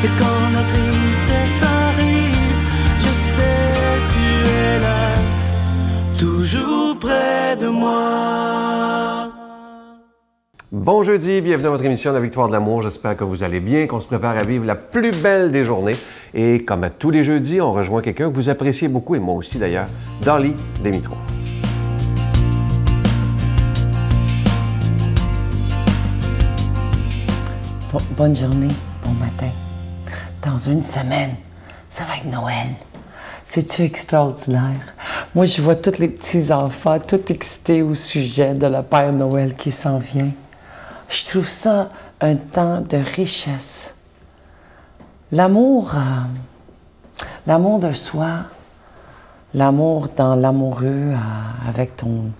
Et quand la tristesse arrive, je sais tu es là, toujours près de moi. Bon jeudi, bienvenue à votre émission La Victoire de l'amour. J'espère que vous allez bien, qu'on se prépare à vivre la plus belle des journées. Et comme à tous les jeudis, on rejoint quelqu'un que vous appréciez beaucoup, et moi aussi d'ailleurs, Darlie Démitro. Bonne journée, bon matin. Dans une semaine, ça va être Noël. C'est-tu extraordinaire? Moi, je vois tous les petits-enfants, tout excités au sujet de le Père Noël qui s'en vient. Je trouve ça un temps de richesse. L'amour, l'amour de soi, l'amour dans l'amoureux avec ton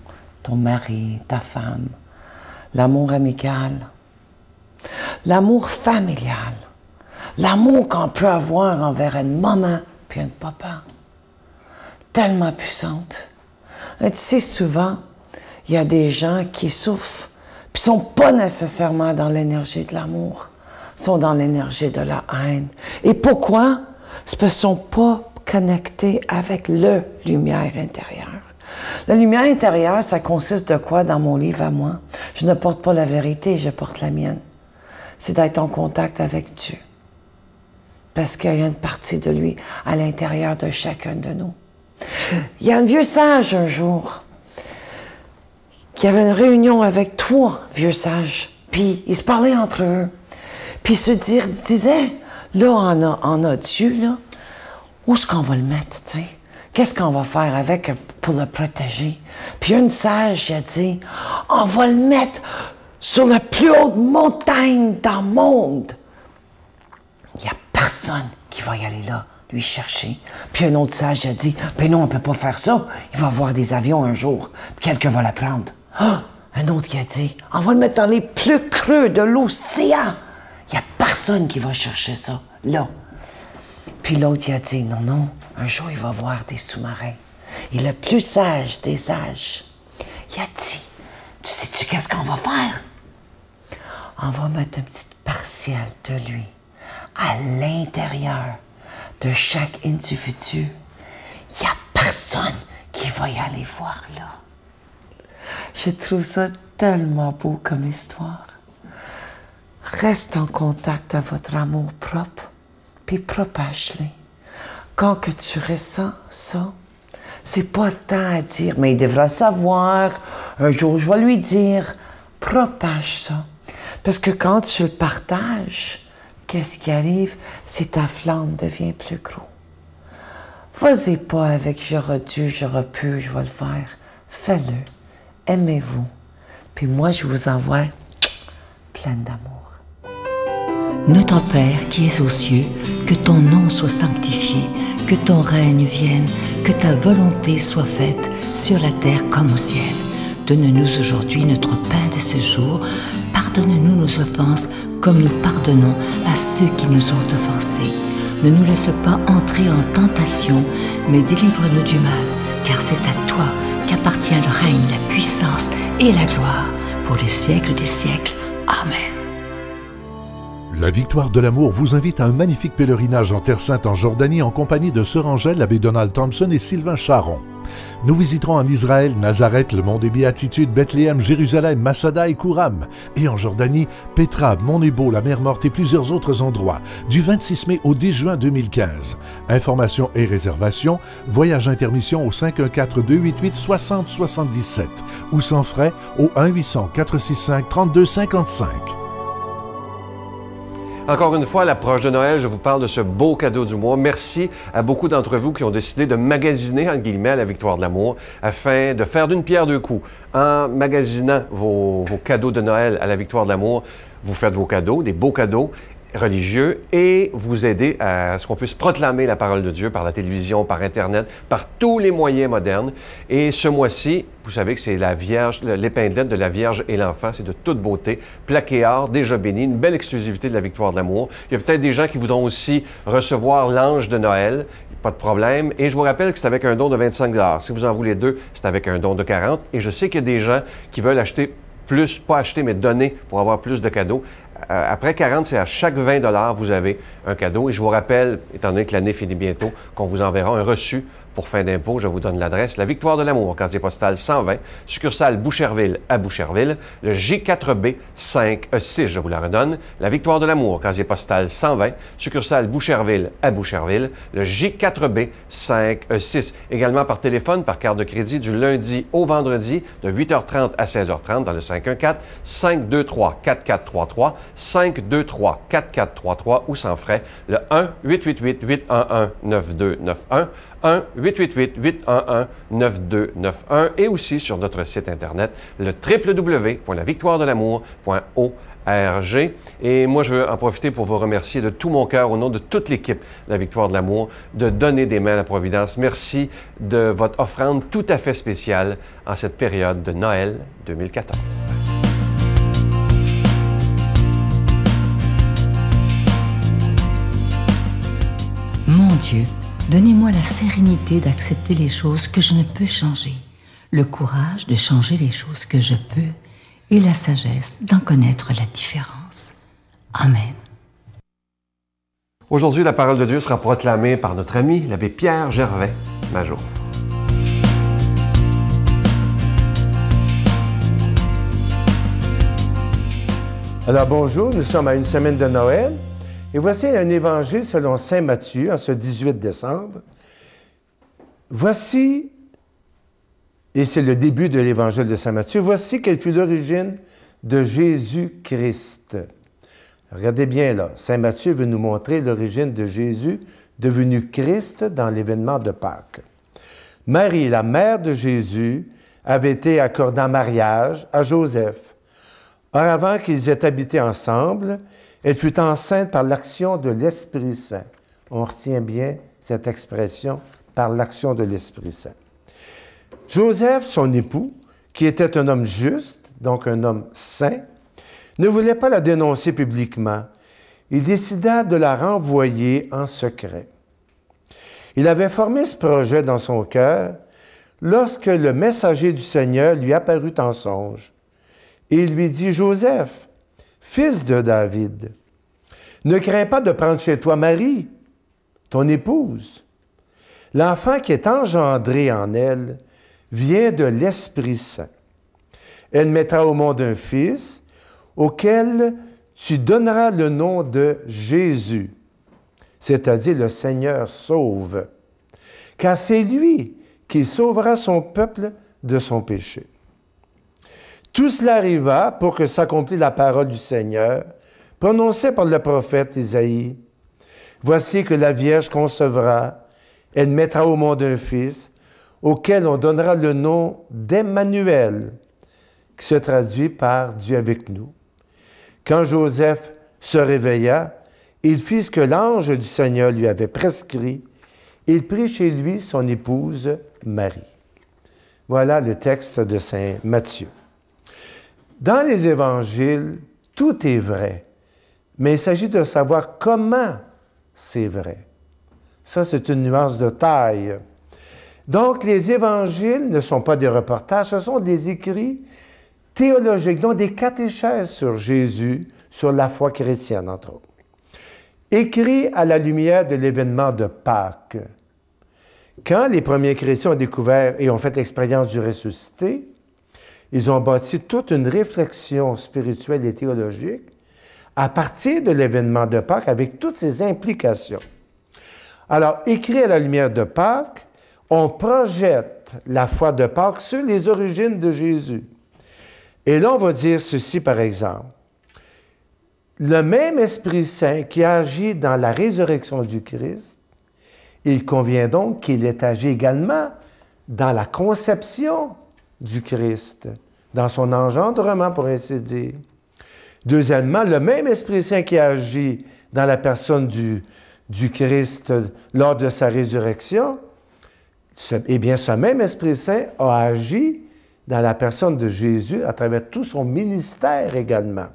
mari, ta femme, l'amour amical, l'amour familial, l'amour qu'on peut avoir envers une maman puis un papa, tellement puissante. Et tu sais, souvent, il y a des gens qui souffrent puis ne sont pas nécessairement dans l'énergie de l'amour, sont dans l'énergie de la haine. Et pourquoi? C'est parce qu'ils ne sont pas connectés avec la lumière intérieure. La lumière intérieure, ça consiste de quoi dans mon livre à moi? Je ne porte pas la vérité, je porte la mienne. C'est d'être en contact avec Dieu. Parce qu'il y a une partie de lui à l'intérieur de chacun de nous. Il y a un vieux sage un jour qui avait une réunion avec 3 vieux sages. Puis ils se parlaient entre eux. Puis ils se disaient, là, on a Dieu, là. Où est-ce qu'on va le mettre, tu sais? Qu'est-ce qu'on va faire avec pour le protéger? Puis une sage a dit, on va le mettre sur la plus haute montagne dans le monde. Il n'y a personne qui va y aller là, lui chercher. Puis un autre sage a dit, ben non, on ne peut pas faire ça. Il va y avoir des avions un jour, puis quelqu'un va la prendre. Ah! Un autre qui a dit, on va le mettre dans les plus creux de l'océan. Il n'y a personne qui va chercher ça, là. Puis l'autre, il a dit, non, non, un jour, il va voir des sous-marins. Et le plus sage des sages, il a dit, tu sais-tu qu'est-ce qu'on va faire? On va mettre une petite partielle de lui à l'intérieur de chaque individu. Il n'y a personne qui va y aller voir là. Je trouve ça tellement beau comme histoire. Reste en contact avec votre amour propre, puis propage-le. Quand que tu ressens ça, c'est pas le temps à dire, mais il devra savoir, un jour je vais lui dire. Propage ça. Parce que quand tu le partages, qu'est-ce qui arrive? C'est ta flamme devient plus gros. Vas-y pas avec j'aurais dû, j'aurais pu, je vais le faire. Fais-le. Aimez-vous. Puis moi, je vous envoie plein d'amour. Notre Père qui es aux cieux, que ton nom soit sanctifié, que ton règne vienne, que ta volonté soit faite sur la terre comme au ciel. Donne-nous aujourd'hui notre pain de ce jour. Pardonne-nous nos offenses comme nous pardonnons à ceux qui nous ont offensés. Ne nous laisse pas entrer en tentation, mais délivre-nous du mal, car c'est à toi qu'appartient le règne, la puissance et la gloire pour les siècles des siècles. Amen. La Victoire de l'amour vous invite à un magnifique pèlerinage en Terre Sainte en Jordanie en compagnie de Sœur Angèle, l'abbé Donald Thompson et Sylvain Charon. Nous visiterons en Israël, Nazareth, le mont des Béatitudes, Bethléem, Jérusalem, Masada et Kouram. Et en Jordanie, Petra, Mont Nebo, la mer Morte et plusieurs autres endroits, du 26 mai au 10 juin 2015. Informations et réservations, voyage intermission au 514-288-6077 ou sans frais au 1-800-465-3255. Encore une fois, à l'approche de Noël, je vous parle de ce beau cadeau du mois. Merci à beaucoup d'entre vous qui ont décidé de magasiner, entre guillemets, à la Victoire de l'amour, afin de faire d'une pierre deux coups. En magasinant vos cadeaux de Noël à la Victoire de l'amour, vous faites vos cadeaux, des beaux cadeaux religieux, et vous aidez à ce qu'on puisse proclamer la parole de Dieu par la télévision, par Internet, par tous les moyens modernes. Et ce mois-ci, vous savez que c'est la Vierge, l'épinglette de la Vierge et l'Enfant, c'est de toute beauté, plaqué or, déjà béni, une belle exclusivité de la Victoire de l'amour. Il y a peut-être des gens qui voudront aussi recevoir l'ange de Noël, pas de problème. Et je vous rappelle que c'est avec un don de 25 $. Si vous en voulez 2, c'est avec un don de 40 $. Et je sais qu'il y a des gens qui veulent acheter plus, pas acheter, mais donner pour avoir plus de cadeaux. Après 40, c'est à chaque 20 $, vous avez un cadeau. Et je vous rappelle, étant donné que l'année finit bientôt, qu'on vous enverra un reçu pour fin d'impôt. Je vous donne l'adresse. La Victoire de l'amour, casier postal 120, succursale Boucherville à Boucherville, le J4B 5E6, je vous la redonne. La Victoire de l'amour, casier postal 120, succursale Boucherville à Boucherville, le J4B 5E6. Également par téléphone, par carte de crédit, du lundi au vendredi, de 8h30 à 16h30 dans le 514-523-4433, 523-4433 ou sans frais, le 1-888-811-9291, 1-888-811-9291 et aussi sur notre site Internet, le www.lavictoiredelamour.org. Et moi, je veux en profiter pour vous remercier de tout mon cœur, au nom de toute l'équipe de la Victoire de l'amour, de donner des mains à la Providence. Merci de votre offrande tout à fait spéciale en cette période de Noël 2014. Mon Dieu, donnez-moi la sérénité d'accepter les choses que je ne peux changer, le courage de changer les choses que je peux et la sagesse d'en connaître la différence. Amen. Aujourd'hui, la parole de Dieu sera proclamée par notre ami, l'abbé Pierre Gervais, Major. Alors bonjour, nous sommes à une semaine de Noël et voici un évangile selon saint Matthieu en ce 18 décembre. Voici, et c'est le début de l'évangile de saint Matthieu, voici quelle fut l'origine de Jésus-Christ. Regardez bien là, saint Matthieu veut nous montrer l'origine de Jésus devenu Christ dans l'événement de Pâques. Marie, la mère de Jésus, avait été accordée en mariage à Joseph. Or, avant qu'ils aient habité ensemble, elle fut enceinte par l'action de l'Esprit Saint. On retient bien cette expression, par l'action de l'Esprit Saint. Joseph, son époux, qui était un homme juste, donc un homme saint, ne voulait pas la dénoncer publiquement. Il décida de la renvoyer en secret. Il avait formé ce projet dans son cœur lorsque le messager du Seigneur lui apparut en songe. Et il lui dit, « Joseph, fils de David, ne crains pas de prendre chez toi Marie, ton épouse. L'enfant qui est engendré en elle vient de l'Esprit Saint. Elle mettra au monde un fils auquel tu donneras le nom de Jésus, c'est-à-dire le Seigneur sauve, car c'est lui qui sauvera son peuple de son péché. » Tout cela arriva pour que s'accomplisse la parole du Seigneur, prononcée par le prophète Isaïe. « Voici que la Vierge concevra, elle mettra au monde un fils, auquel on donnera le nom d'Emmanuel, qui se traduit par Dieu avec nous. » Quand Joseph se réveilla, il fit ce que l'ange du Seigneur lui avait prescrit. Il prit chez lui son épouse Marie. Voilà le texte de saint Matthieu. Dans les évangiles, tout est vrai, mais il s'agit de savoir comment c'est vrai. Ça, c'est une nuance de taille. Donc, les évangiles ne sont pas des reportages, ce sont des écrits théologiques, donc des catéchèses sur Jésus, sur la foi chrétienne, entre autres. Écrits à la lumière de l'événement de Pâques. Quand les premiers chrétiens ont découvert et ont fait l'expérience du ressuscité, ils ont bâti toute une réflexion spirituelle et théologique à partir de l'événement de Pâques avec toutes ses implications. Alors, écrit à la lumière de Pâques, on projette la foi de Pâques sur les origines de Jésus. Et là, on va dire ceci, par exemple. Le même Esprit Saint qui agit dans la résurrection du Christ, il convient donc qu'il ait agi également dans la conception du Christ, dans son engendrement, pour ainsi dire. Deuxièmement, le même Esprit Saint qui agit dans la personne du Christ lors de sa résurrection, eh bien, ce même Esprit Saint a agi dans la personne de Jésus à travers tout son ministère également.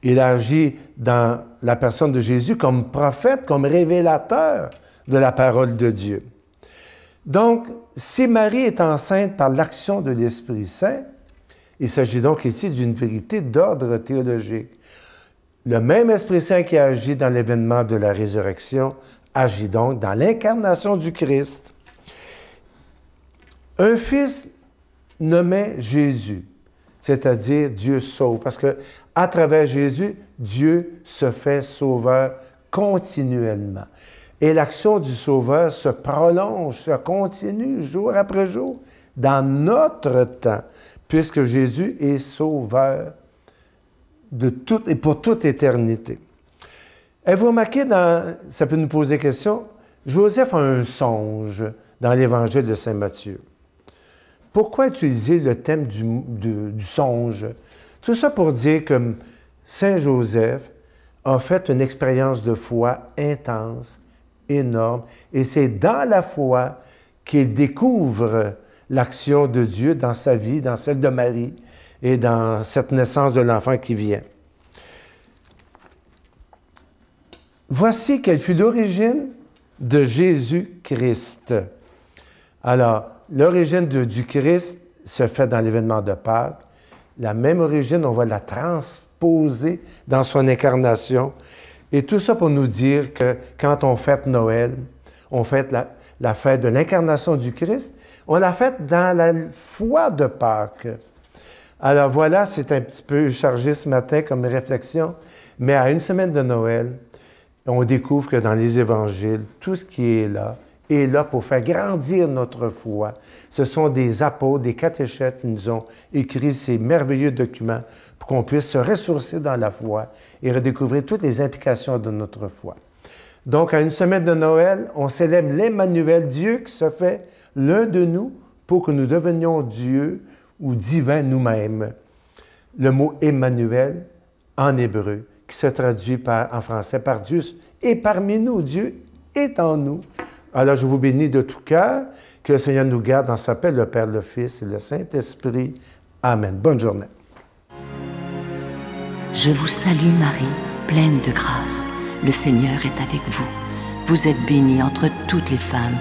Il agit dans la personne de Jésus comme prophète, comme révélateur de la parole de Dieu. Donc, si Marie est enceinte par l'action de l'Esprit Saint, il s'agit donc ici d'une vérité d'ordre théologique. Le même Esprit Saint qui agit dans l'événement de la résurrection agit donc dans l'incarnation du Christ. Un fils nommé Jésus, c'est-à-dire Dieu sauve, parce que à travers Jésus, Dieu se fait sauveur continuellement. Et l'action du sauveur se prolonge, se continue jour après jour dans notre temps, puisque Jésus est sauveur de toute et pour toute éternité. Avez-vous remarqué, ça peut nous poser question, Joseph a un songe dans l'Évangile de Saint Matthieu. Pourquoi utiliser le thème du songe? Tout ça pour dire que Saint Joseph a fait une expérience de foi intense, énorme, et c'est dans la foi qu'il découvre l'action de Dieu dans sa vie, dans celle de Marie, et dans cette naissance de l'enfant qui vient. Voici quelle fut l'origine de Jésus-Christ. Alors, l'origine du Christ se fait dans l'événement de Pâques. La même origine, on va la transposer dans son incarnation. Et tout ça pour nous dire que quand on fête Noël, on fête la fête de l'incarnation du Christ, on la fête dans la foi de Pâques. Alors voilà, c'est un petit peu chargé ce matin comme réflexion, mais à une semaine de Noël, on découvre que dans les évangiles, tout ce qui est là pour faire grandir notre foi. Ce sont des apôtres, des catéchètes qui nous ont écrit ces merveilleux documents pour qu'on puisse se ressourcer dans la foi et redécouvrir toutes les implications de notre foi. Donc, à une semaine de Noël, on célèbre l'Emmanuel, Dieu qui se fait l'un de nous pour que nous devenions Dieu ou divin nous-mêmes. Le mot Emmanuel, en hébreu, qui se traduit en français par Dieu est parmi nous, Dieu est en nous. Alors, je vous bénis de tout cœur, que le Seigneur nous garde dans sa paix, le Père, le Fils et le Saint-Esprit. Amen. Bonne journée. Je vous salue Marie, pleine de grâce. Le Seigneur est avec vous. Vous êtes bénie entre toutes les femmes,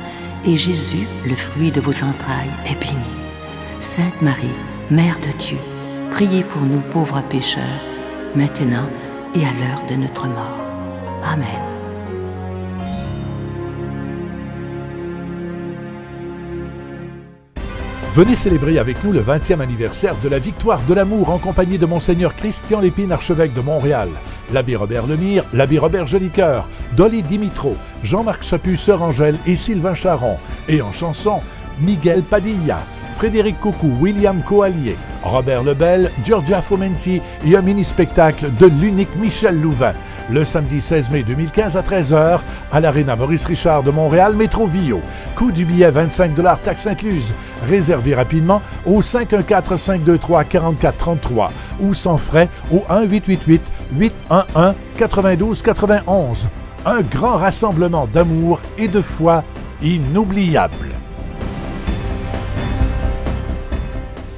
et Jésus, le fruit de vos entrailles, est béni. Sainte Marie, Mère de Dieu, priez pour nous pauvres pécheurs, maintenant et à l'heure de notre mort. Amen. Venez célébrer avec nous le 20e anniversaire de la Victoire de l'amour en compagnie de Monseigneur Christian Lépine, archevêque de Montréal, l'abbé Robert Lemire, l'abbé Robert Jolicoeur, Dolly Dimitro, Jean-Marc Chaput, Sœur Angèle et Sylvain Charon. Et en chanson, Miguel Padilla, Frédéric Coucou, William Coallier, Robert Lebel, Giorgia Fomenti et un mini-spectacle de l'unique Michel Louvain. Le samedi 16 mai 2015 à 13h à l'Arena Maurice Richard de Montréal, Métro Vio. Coût du billet 25 $, taxes incluses. Réservez rapidement au 514-523-4433 ou sans frais au 1-888-811-9291. Un grand rassemblement d'amour et de foi inoubliable.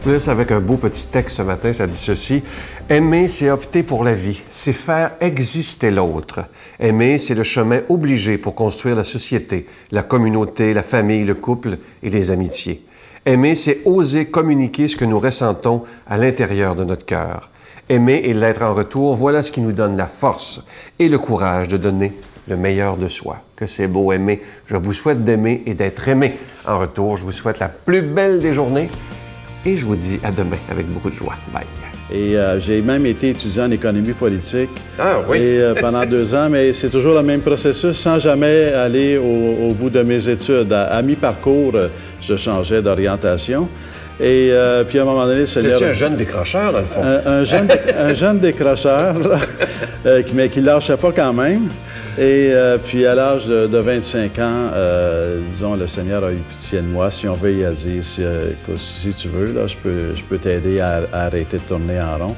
Je vous laisse avec un beau petit texte ce matin, ça dit ceci. Aimer, c'est opter pour la vie, c'est faire exister l'autre. Aimer, c'est le chemin obligé pour construire la société, la communauté, la famille, le couple et les amitiés. Aimer, c'est oser communiquer ce que nous ressentons à l'intérieur de notre cœur. Aimer et l'être en retour, voilà ce qui nous donne la force et le courage de donner le meilleur de soi. Que c'est beau aimer. Je vous souhaite d'aimer et d'être aimé. En retour, je vous souhaite la plus belle des journées. Et je vous dis à demain avec beaucoup de joie. Bye. Et j'ai même été étudiant en économie politique. Ah oui? Et, pendant 2 ans, mais c'est toujours le même processus sans jamais aller au bout de mes études. À mi-parcours, je changeais d'orientation. Et puis à un moment donné, le Seigneur... Es-tu un jeune décrocheur, dans le fond? Un jeune décrocheur, mais qui ne lâchait pas quand même. Et puis à l'âge de 25 ans, disons, le Seigneur a eu pitié de moi. Si on veut y dire, écoute, si tu veux, là, je peux t'aider à arrêter de tourner en rond.